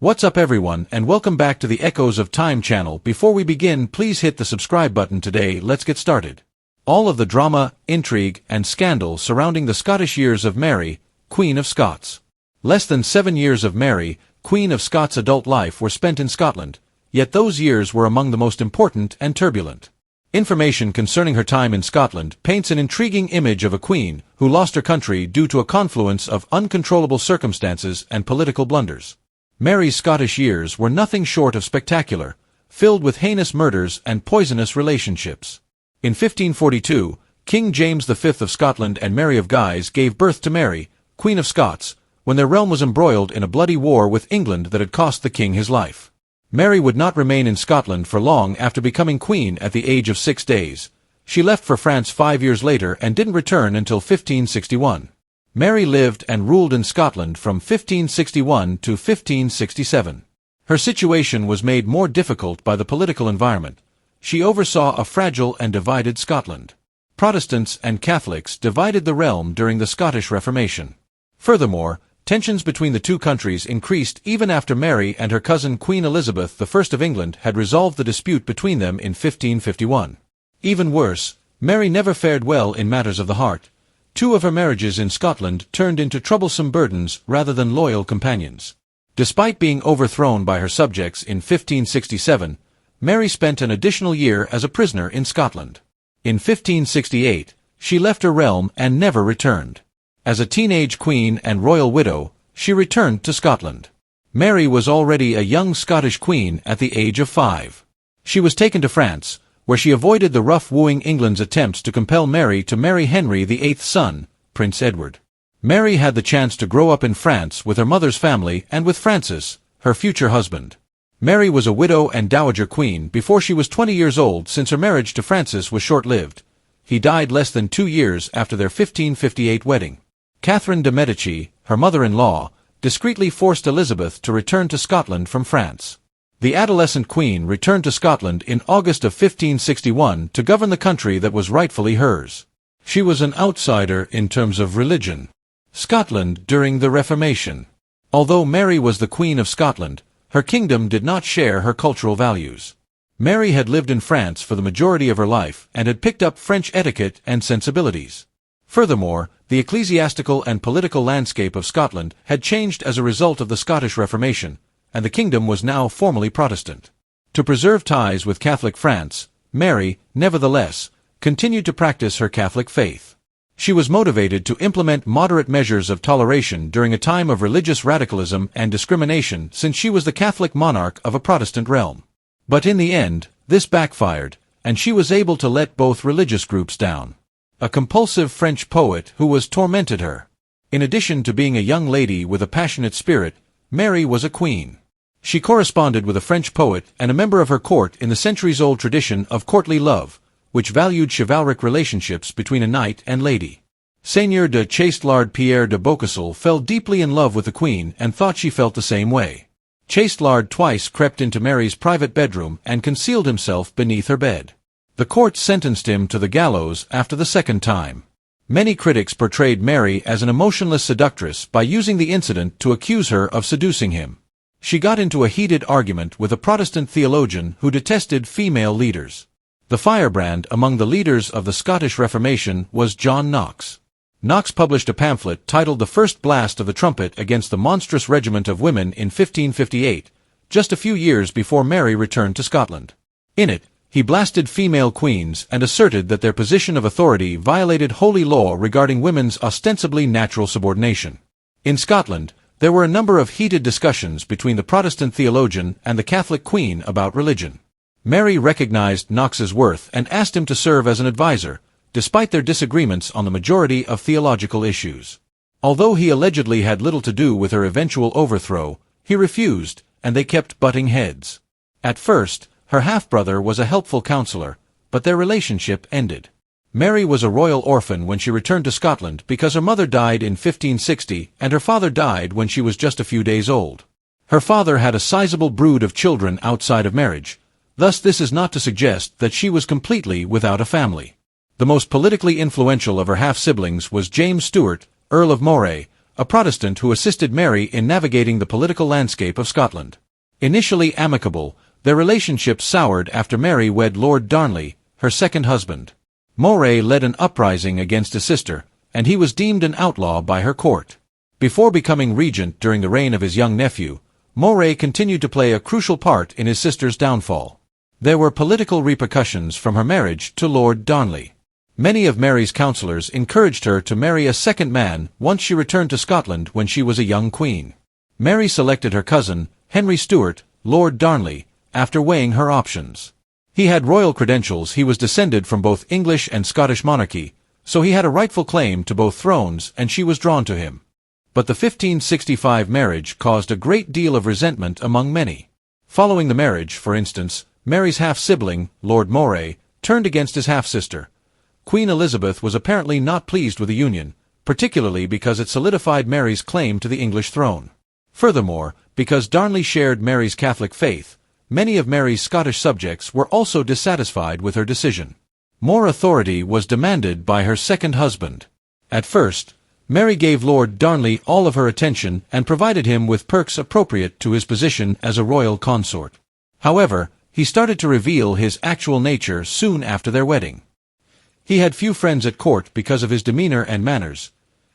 What's up everyone, and welcome back to the Echoes of Time channel. Before we begin, please hit the subscribe button today. Let's get started. All of the drama, intrigue, and scandal surrounding the Scottish years of Mary, Queen of Scots. Less than 7 years of Mary, Queen of Scots' adult life were spent in Scotland, yet those years were among the most important and turbulent. Information concerning her time in Scotland paints an intriguing image of a queen who lost her country due to a confluence of uncontrollable circumstances and political blunders. Mary's Scottish years were nothing short of spectacular, filled with heinous murders and poisonous relationships. In 1542, King James V of Scotland and Mary of Guise gave birth to Mary, Queen of Scots, when their realm was embroiled in a bloody war with England that had cost the king his life. Mary would not remain in Scotland for long after becoming queen at the age of 6 days. She left for France 5 years later and didn't return until 1561. Mary lived and ruled in Scotland from 1561 to 1567. Her situation was made more difficult by the political environment. She oversaw a fragile and divided Scotland. Protestants and Catholics divided the realm during the Scottish Reformation. Furthermore, tensions between the two countries increased even after Mary and her cousin Queen Elizabeth I of England had resolved the dispute between them in 1551. Even worse, Mary never fared well in matters of the heart. 2 of her marriages in Scotland turned into troublesome burdens rather than loyal companions. Despite being overthrown by her subjects in 1567, Mary spent an additional year as a prisoner in Scotland. In 1568, she left her realm and never returned. As a teenage queen and royal widow, she returned to Scotland. Mary was already a young Scottish queen at the age of 5. She was taken to France, where she avoided the rough wooing England's attempts to compel Mary to marry Henry VIII's son, Prince Edward. Mary had the chance to grow up in France with her mother's family and with Francis, her future husband. Mary was a widow and dowager queen before she was 20 years old, since her marriage to Francis was short-lived. He died less than 2 years after their 1558 wedding. Catherine de' Medici, her mother-in-law, discreetly forced Elizabeth to return to Scotland from France. The adolescent queen returned to Scotland in August of 1561 to govern the country that was rightfully hers. She was an outsider in terms of religion. Scotland during the Reformation. Although Mary was the Queen of Scotland, her kingdom did not share her cultural values. Mary had lived in France for the majority of her life and had picked up French etiquette and sensibilities. Furthermore, the ecclesiastical and political landscape of Scotland had changed as a result of the Scottish Reformation, and the kingdom was now formally Protestant. To preserve ties with Catholic France, Mary, nevertheless, continued to practice her Catholic faith. She was motivated to implement moderate measures of toleration during a time of religious radicalism and discrimination, since she was the Catholic monarch of a Protestant realm. But in the end, this backfired, and she was able to let both religious groups down. A compulsive French poet who tormented her. In addition to being a young lady with a passionate spirit, Mary was a queen. She corresponded with a French poet and a member of her court in the centuries-old tradition of courtly love, which valued chivalric relationships between a knight and lady. Seigneur de Chastelard Pierre de Beaucastel fell deeply in love with the queen and thought she felt the same way. Chastelard twice crept into Mary's private bedroom and concealed himself beneath her bed. The court sentenced him to the gallows after the second time. Many critics portrayed Mary as an emotionless seductress by using the incident to accuse her of seducing him. She got into a heated argument with a Protestant theologian who detested female leaders. The firebrand among the leaders of the Scottish Reformation was John Knox. Knox published a pamphlet titled The First Blast of the Trumpet against the monstrous regiment of women in 1558, just a few years before Mary returned to Scotland. In it, he blasted female queens and asserted that their position of authority violated holy law regarding women's ostensibly natural subordination. In Scotland, there were a number of heated discussions between the Protestant theologian and the Catholic queen about religion. Mary recognized Knox's worth and asked him to serve as an advisor, despite their disagreements on the majority of theological issues. Although he allegedly had little to do with her eventual overthrow, he refused, and they kept butting heads. At first, her half-brother was a helpful counselor, but their relationship ended. Mary was a royal orphan when she returned to Scotland because her mother died in 1560 and her father died when she was just a few days old. Her father had a sizable brood of children outside of marriage, thus this is not to suggest that she was completely without a family. The most politically influential of her half-siblings was James Stuart, Earl of Moray, a Protestant who assisted Mary in navigating the political landscape of Scotland. Initially amicable, their relationship soured after Mary wed Lord Darnley, her second husband. Moray led an uprising against his sister, and he was deemed an outlaw by her court. Before becoming regent during the reign of his young nephew, Moray continued to play a crucial part in his sister's downfall. There were political repercussions from her marriage to Lord Darnley. Many of Mary's councillors encouraged her to marry a second man once she returned to Scotland when she was a young queen. Mary selected her cousin, Henry Stuart, Lord Darnley, after weighing her options. He had royal credentials. He was descended from both English and Scottish monarchy, so he had a rightful claim to both thrones, and she was drawn to him. But the 1565 marriage caused a great deal of resentment among many. Following the marriage, for instance, Mary's half-sibling, Lord Moray, turned against his half-sister. Queen Elizabeth was apparently not pleased with the union, particularly because it solidified Mary's claim to the English throne. Furthermore, because Darnley shared Mary's Catholic faith, many of Mary's Scottish subjects were also dissatisfied with her decision. More authority was demanded by her second husband. At first, Mary gave Lord Darnley all of her attention and provided him with perks appropriate to his position as a royal consort. However, he started to reveal his actual nature soon after their wedding. He had few friends at court because of his demeanor and manners.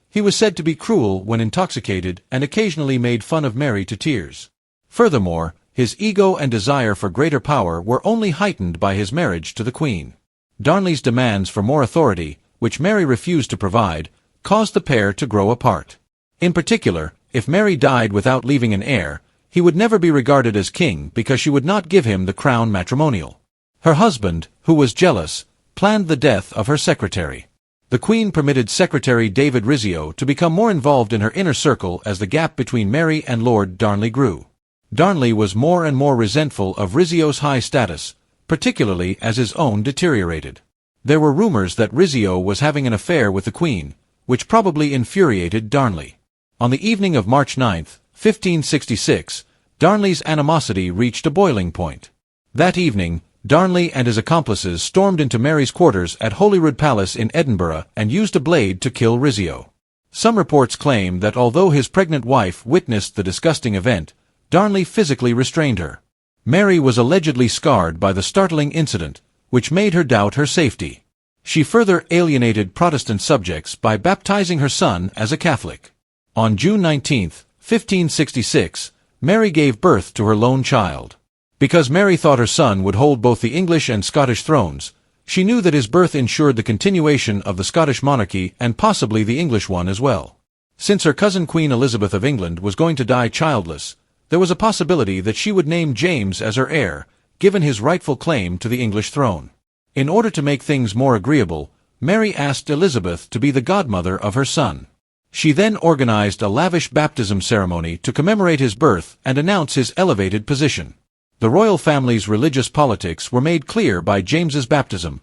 He was said to be cruel when intoxicated and occasionally made fun of Mary to tears. Furthermore, his ego and desire for greater power were only heightened by his marriage to the Queen. Darnley's demands for more authority, which Mary refused to provide, caused the pair to grow apart. In particular, if Mary died without leaving an heir, he would never be regarded as king because she would not give him the crown matrimonial. Her husband, who was jealous, planned the death of her secretary. The Queen permitted Secretary David Rizzio to become more involved in her inner circle as the gap between Mary and Lord Darnley grew. Darnley was more and more resentful of Rizzio's high status, particularly as his own deteriorated. There were rumors that Rizzio was having an affair with the Queen, which probably infuriated Darnley. On the evening of March 9, 1566, Darnley's animosity reached a boiling point. That evening, Darnley and his accomplices stormed into Mary's quarters at Holyrood Palace in Edinburgh and used a blade to kill Rizzio. Some reports claim that although his pregnant wife witnessed the disgusting event, Darnley physically restrained her. Mary was allegedly scarred by the startling incident, which made her doubt her safety. She further alienated Protestant subjects by baptizing her son as a Catholic. On June 19, 1566, Mary gave birth to her lone child. Because Mary thought her son would hold both the English and Scottish thrones, she knew that his birth ensured the continuation of the Scottish monarchy and possibly the English one as well. Since her cousin Queen Elizabeth of England was going to die childless, there was a possibility that she would name James as her heir, given his rightful claim to the English throne. In order to make things more agreeable, Mary asked Elizabeth to be the godmother of her son. She then organized a lavish baptism ceremony to commemorate his birth and announce his elevated position. The royal family's religious politics were made clear by James's baptism.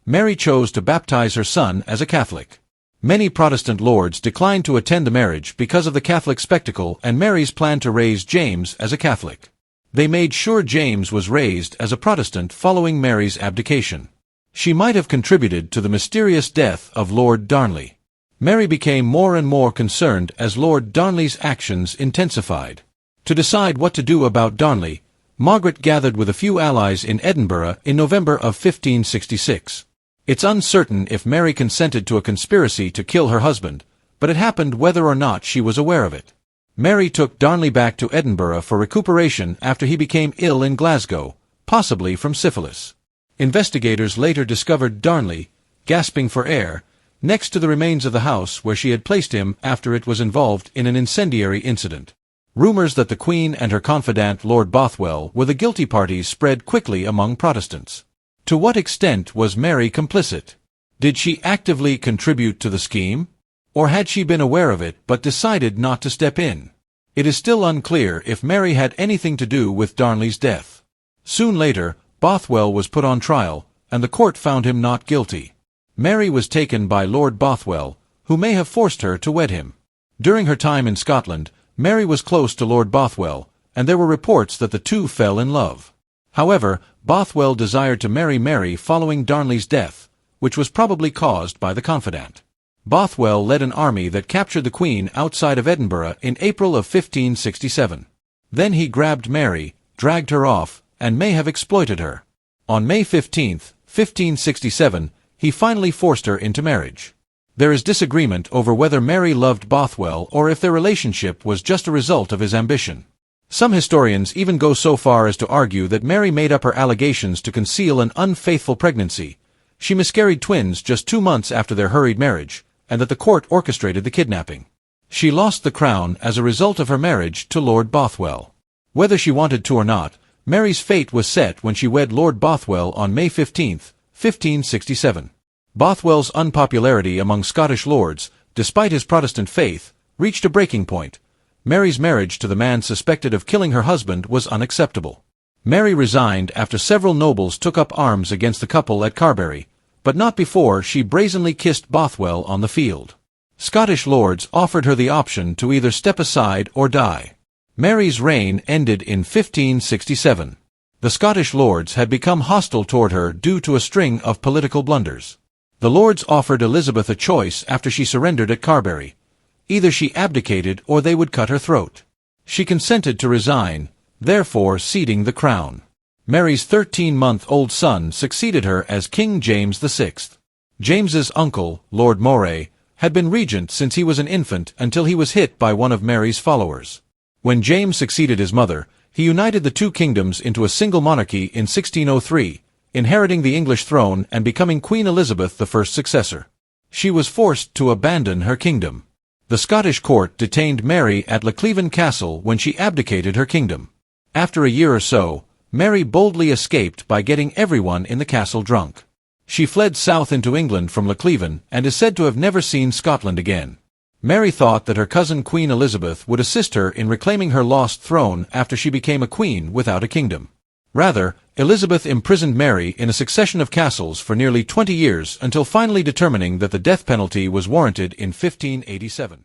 Mary chose to baptize her son as a Catholic. Many Protestant lords declined to attend the marriage because of the Catholic spectacle and Mary's plan to raise James as a Catholic. They made sure James was raised as a Protestant following Mary's abdication. She might have contributed to the mysterious death of Lord Darnley. Mary became more and more concerned as Lord Darnley's actions intensified. To decide what to do about Darnley, Margaret gathered with a few allies in Edinburgh in November of 1566. It's uncertain if Mary consented to a conspiracy to kill her husband, but it happened whether or not she was aware of it. Mary took Darnley back to Edinburgh for recuperation after he became ill in Glasgow, possibly from syphilis. Investigators later discovered Darnley, gasping for air, next to the remains of the house where she had placed him after it was involved in an incendiary incident. Rumors that the Queen and her confidant Lord Bothwell were the guilty parties spread quickly among Protestants. To what extent was Mary complicit? Did she actively contribute to the scheme? Or had she been aware of it but decided not to step in? It is still unclear if Mary had anything to do with Darnley's death. Soon later, Bothwell was put on trial, and the court found him not guilty. Mary was taken by Lord Bothwell, who may have forced her to wed him. During her time in Scotland, Mary was close to Lord Bothwell, and there were reports that the two fell in love. However, Bothwell desired to marry Mary following Darnley's death, which was probably caused by the confidant. Bothwell led an army that captured the Queen outside of Edinburgh in April of 1567. Then he grabbed Mary, dragged her off, and may have exploited her. On May 15, 1567, he finally forced her into marriage. There is disagreement over whether Mary loved Bothwell or if their relationship was just a result of his ambition. Some historians even go so far as to argue that Mary made up her allegations to conceal an unfaithful pregnancy. She miscarried twins just 2 months after their hurried marriage, and that the court orchestrated the kidnapping. She lost the crown as a result of her marriage to Lord Bothwell. Whether she wanted to or not, Mary's fate was set when she wed Lord Bothwell on May 15, 1567. Bothwell's unpopularity among Scottish lords, despite his Protestant faith, reached a breaking point. Mary's marriage to the man suspected of killing her husband was unacceptable. Mary resigned after several nobles took up arms against the couple at Carbery, but not before she brazenly kissed Bothwell on the field. Scottish lords offered her the option to either step aside or die. Mary's reign ended in 1567. The Scottish lords had become hostile toward her due to a string of political blunders. The lords offered Elizabeth a choice after she surrendered at Carbery. Either she abdicated or they would cut her throat. She consented to resign, therefore ceding the crown. Mary's 13-month-old son succeeded her as King James VI. James's uncle, Lord Moray, had been regent since he was an infant until he was hit by one of Mary's followers. When James succeeded his mother, he united the two kingdoms into a single monarchy in 1603, inheriting the English throne and becoming Queen Elizabeth I's successor. She was forced to abandon her kingdom. The Scottish court detained Mary at Lechleven Castle when she abdicated her kingdom. After a year or so, Mary boldly escaped by getting everyone in the castle drunk. She fled south into England from Lechleven and is said to have never seen Scotland again. Mary thought that her cousin Queen Elizabeth would assist her in reclaiming her lost throne after she became a queen without a kingdom. Rather, Elizabeth imprisoned Mary in a succession of castles for nearly 20 years until finally determining that the death penalty was warranted in 1587.